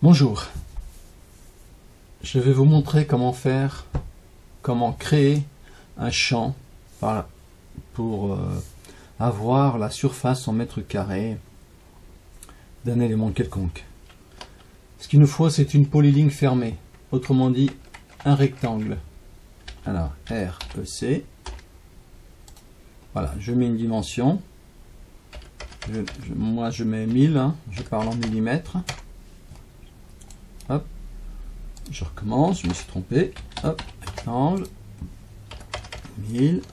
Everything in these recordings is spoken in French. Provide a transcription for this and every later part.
Bonjour, je vais vous montrer comment créer un champ pour avoir la surface en mètres carrés d'un élément quelconque. Ce qu'il nous faut, c'est une polyligne fermée, autrement dit un rectangle. Alors REC, voilà, je mets une dimension, moi je mets 1000, hein, je parle en millimètres. Hop, je recommence, je me suis trompé. Hop, rectangle, 1000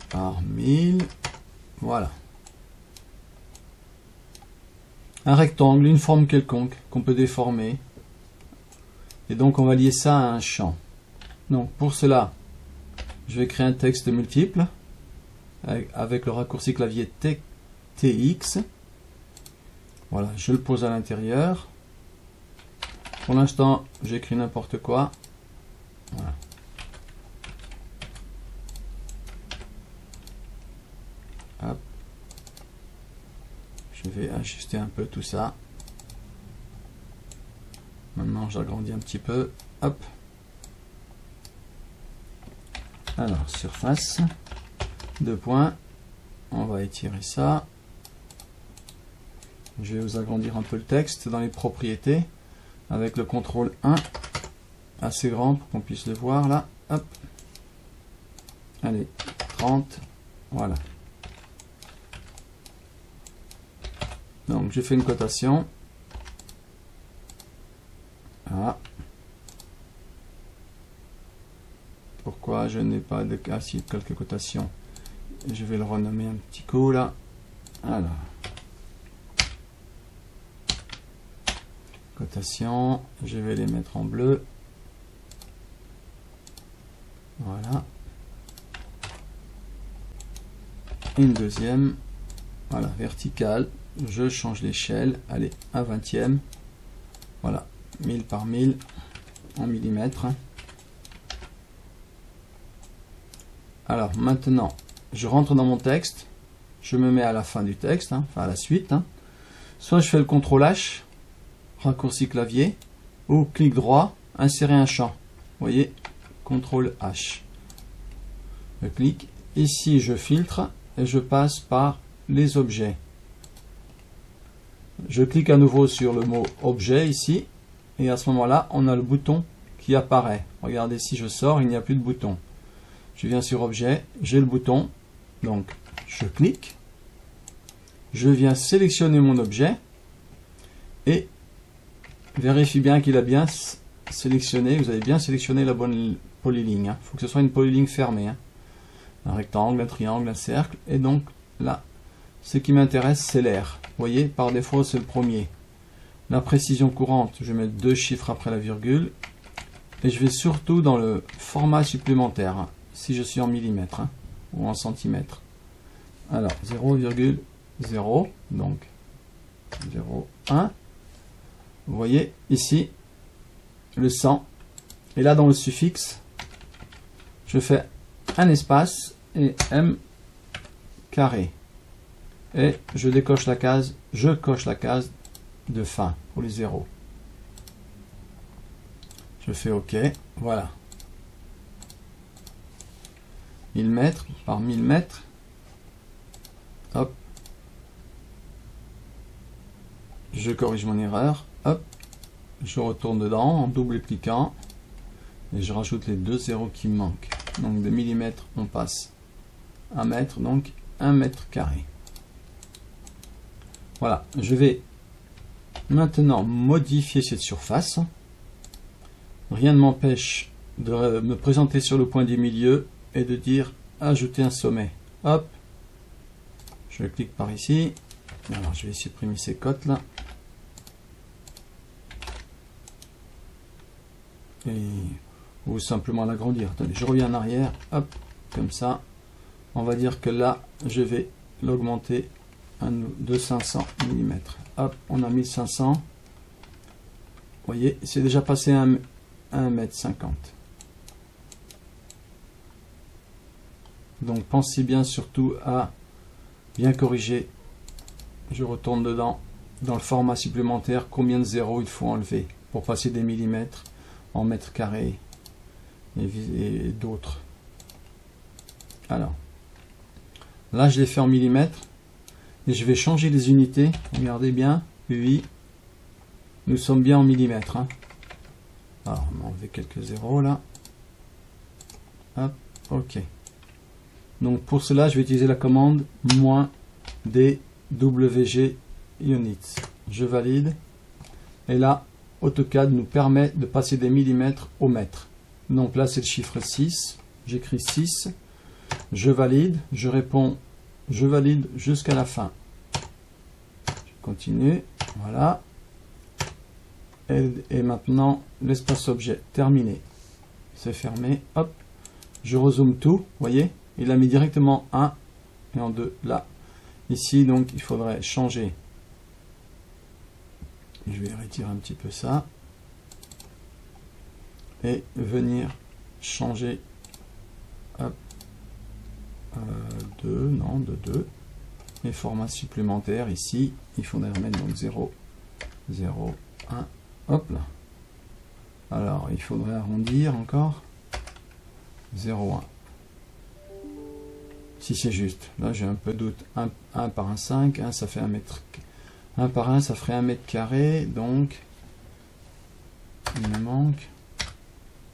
par 1000, voilà. Un rectangle, une forme quelconque qu'on peut déformer. Et donc on va lier ça à un champ. Donc pour cela, je vais créer un texte multiple avec le raccourci clavier TX. Voilà, je le pose à l'intérieur. Pour l'instant, j'écris n'importe quoi. Voilà. Hop. Je vais ajuster un peu tout ça. Maintenant, j'agrandis un petit peu. Hop. Alors, surface. 2 points. On va étirer ça. Je vais vous agrandir un peu le texte dans les propriétés. Avec le contrôle 1, assez grand pour qu'on puisse le voir là. Hop. Allez, 30. Voilà. Donc, j'ai fait une cotation. Voilà. Pourquoi je n'ai pas de cas si quelques cotations? Je vais le renommer un petit coup là. Alors. Cotation, je vais les mettre en bleu. Voilà. Une deuxième. Voilà, verticale. Je change l'échelle. Allez, un 20e. Voilà, 1000 par 1000 en millimètres. Alors maintenant, je rentre dans mon texte. Je me mets à la fin du texte, hein, enfin à la suite. Hein. Soit je fais le CTRL H. Raccourci clavier, ou clic droit, insérer un champ. Vous voyez, CTRL H. Je clique, ici je filtre et je passe par les objets. Je clique à nouveau sur le mot objet ici, et à ce moment-là, on a le bouton qui apparaît. Regardez, si je sors, il n'y a plus de bouton. Je viens sur objet, j'ai le bouton, donc je clique, je viens sélectionner mon objet, et vérifie bien qu'il a bien sélectionné, vous avez bien sélectionné la bonne polyligne. Il faut que ce soit une polyligne fermée. Hein. Un rectangle, un triangle, un cercle. Et donc là, ce qui m'intéresse, c'est l'air. Vous voyez, par défaut, c'est le premier. La précision courante, je vais mettre 2 chiffres après la virgule. Et je vais surtout dans le format supplémentaire, hein, si je suis en millimètres hein, ou en centimètres. Alors, 0,0, donc 0,1. Vous voyez ici le 100 et là dans le suffixe je fais un espace et M carré et je coche la case de fin pour les zéros. Je fais OK, voilà. 1000 mètres par 1000 mètres. Hop. Je corrige mon erreur. Hop, je retourne dedans en double-cliquant et je rajoute les 2 zéros qui me manquent. Donc de millimètres, on passe 1 mètre, donc 1 mètre carré. Voilà, je vais maintenant modifier cette surface. Rien ne m'empêche de me présenter sur le point du milieu et de dire ajouter un sommet. Hop, je clique par ici. Alors je vais supprimer ces cotes là. Ou simplement l'agrandir. Attendez, je reviens en arrière, hop, comme ça. On va dire que là, je vais l'augmenter de 500 mm. Hop, on a 1500. Vous voyez, c'est déjà passé à 1,50 m. Donc pensez bien surtout à bien corriger. Je retourne dedans, dans le format supplémentaire combien de zéros il faut enlever pour passer des millimètres en mètres carrés et d'autres. Alors, là je l'ai fait en millimètres et je vais changer les unités. Regardez bien, oui, nous sommes bien en millimètres. Hein. Alors, on va enlever quelques zéros là. Hop, ok. Donc pour cela, je vais utiliser la commande -dwg units. Je valide. Et là, AutoCAD nous permet de passer des millimètres au mètre. Donc là, c'est le chiffre 6. J'écris 6. Je valide. Je réponds, je valide jusqu'à la fin. Je continue. Voilà. Et maintenant, l'espace objet terminé. C'est fermé. Hop. Je rezoome tout. Vous voyez, il a mis directement 1 et en 2 là. Ici, donc, il faudrait changer. Je vais retirer un petit peu ça. Et venir changer. Hop. De 2. Et format supplémentaire ici. Il faudrait remettre donc 0, 0, 1. Hop là. Alors, il faudrait arrondir encore. 0, 1. Si c'est juste. Là, j'ai un peu de doute. 1 par 1, 5. 1, ça fait 1 mètre. 1 par 1, ça ferait 1 mètre carré. Donc, il me manque.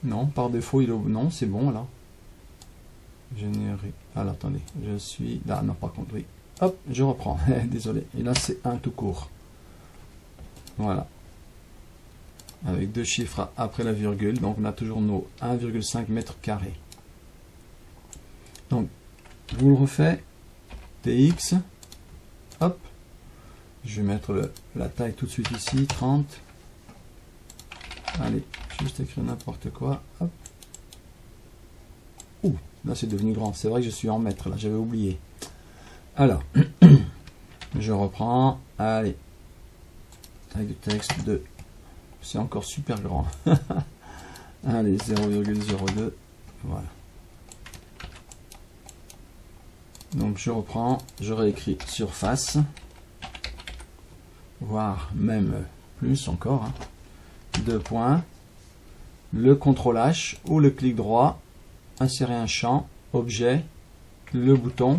Non, par défaut, il est... Non, c'est bon, là. Générer. Alors, attendez. Je suis... Là, non, par contre, oui. Hop, je reprends. Désolé. Et là, c'est 1 tout court. Voilà. Avec 2 chiffres après la virgule. Donc, on a toujours nos 1,5 mètres carrés. Donc, je vous le refais. TX. Hop. Je vais mettre la taille tout de suite ici. 30. Allez, juste écrire n'importe quoi. Hop. Ouh, là c'est devenu grand. C'est vrai que je suis en mètres, là, j'avais oublié. Alors, je reprends. Allez. Taille de texte 2. C'est encore super grand. Allez, 0,02. Voilà. Donc je reprends, je réécris surface, voire même plus encore. Hein. 2 points, le CTRL H ou le clic droit, insérer un champ, objet, le bouton,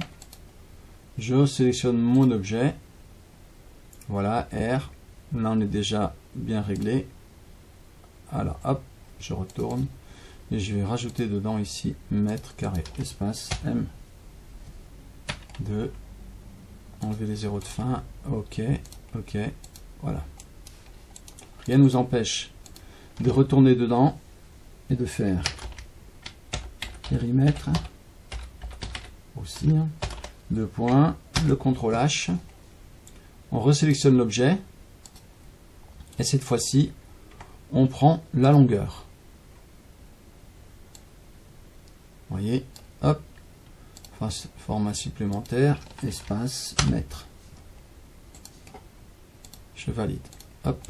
je sélectionne mon objet, voilà, R, là on est déjà bien réglé. Alors hop, je retourne et je vais rajouter dedans ici mètre carré, espace M. 2, enlever les zéros de fin, ok, ok, voilà. Rien ne nous empêche de retourner dedans et de faire périmètre aussi, 2 points, le CTRL H, on resélectionne l'objet et cette fois-ci on prend la longueur. Vous voyez, hop. Format supplémentaire, espace, mètre. Je valide. Hop.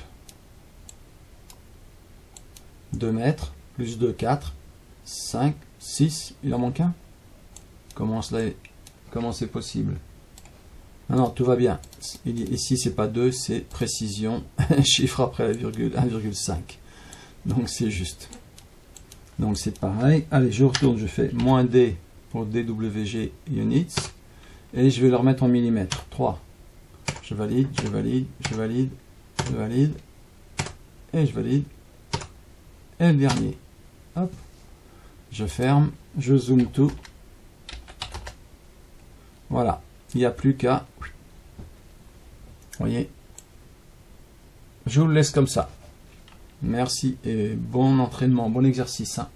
2 mètres, plus 2, 4, 5, 6. Il en manque un. Comment c'est possible? Ah non, tout va bien. Ici, c'est pas 2, c'est précision. Chiffre après la virgule, 1,5. Donc, c'est juste. Donc, c'est pareil. Allez, je retourne, je fais -D. Pour DWG units et je vais le remettre en millimètres. 3. Je valide, je valide, je valide, je valide et je valide. Et le dernier. Hop. Je ferme, je zoome tout. Voilà. Il n'y a plus qu'à. Vous voyez. Je vous le laisse comme ça. Merci et bon entraînement, bon exercice. Hein.